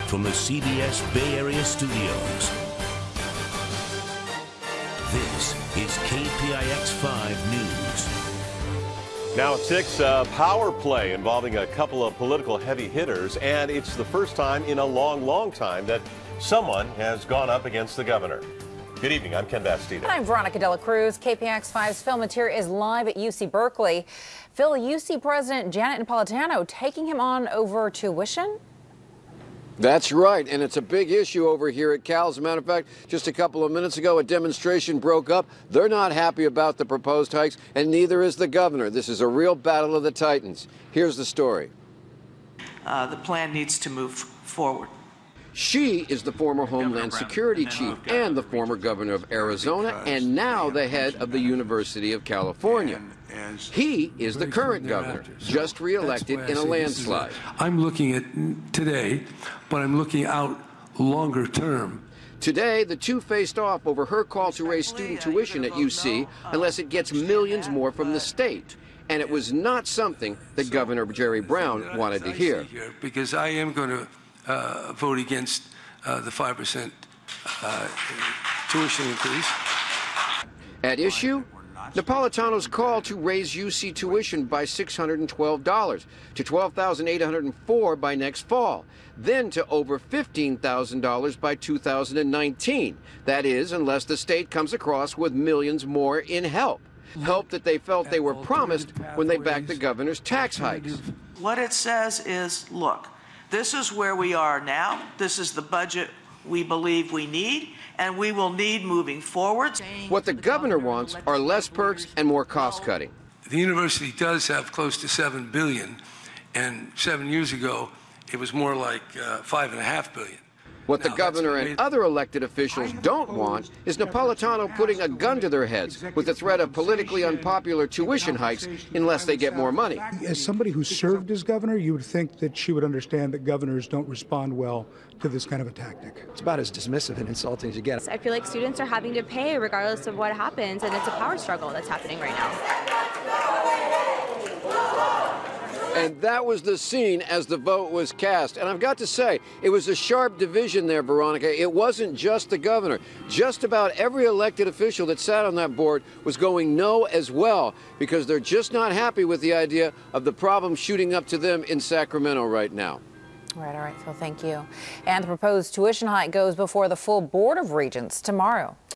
from the CBS Bay Area studios. This is KPIX 5 News. Now at 6, power play involving a couple of political heavy hitters, and it's the first time in a long time that someone has gone up against the governor. Good evening, I'm Ken Bastida. I'm Veronica Dela Cruz. KPIX 5's Phil Mateer is live at UC Berkeley. Phil, UC President Janet Napolitano taking him on over tuition? That's right, and it's a big issue over here at Cal. As a matter of fact, just a couple of minutes ago, a demonstration broke up. They're not happy about the proposed hikes, and neither is the governor. This is a real battle of the titans. Here's the story. The plan needs to move forward. She is the former Homeland Security Chief and the former governor of Arizona, and now the head of the University of California. He is the current governor, just re-elected in a landslide. I'm looking at today, but I'm looking out longer term. Today, the two faced off over her call to raise student tuition at UC unless it gets millions more from the state. And it was not something that Governor Jerry Brown wanted to hear. Because I am going to vote against the 5% tuition increase. At issue, Napolitano's call to raise UC tuition by $612 to $12,804 by next fall, then to over $15,000 by 2019. That is, unless the state comes across with millions more in help. Help that they felt they were promised when they backed the governor's tax hikes. What it says is, look, this is where we are now. This is the budget we believe we need, and we will need moving forward. What the governor wants are less perks and more cost cutting. The university does have close to $7 billion, and 7 years ago, it was more like $5.5 billion. What the governor and other elected officials don't want is Napolitano putting a gun to their heads with the threat of politically unpopular tuition hikes unless they get more money. As somebody who served as governor, you would think that she would understand that governors don't respond well to this kind of a tactic. It's about as dismissive and insulting as you get. I feel like students are having to pay regardless of what happens, and it's a power struggle that's happening right now. And that was the scene as the vote was cast. And I've got to say, it was a sharp division there, Veronica. It wasn't just the governor. Just about every elected official that sat on that board was going no as well, because they're just not happy with the idea of the problem shooting up to them in Sacramento right now. All right, Phil, thank you. And the proposed tuition hike goes before the full Board of Regents tomorrow.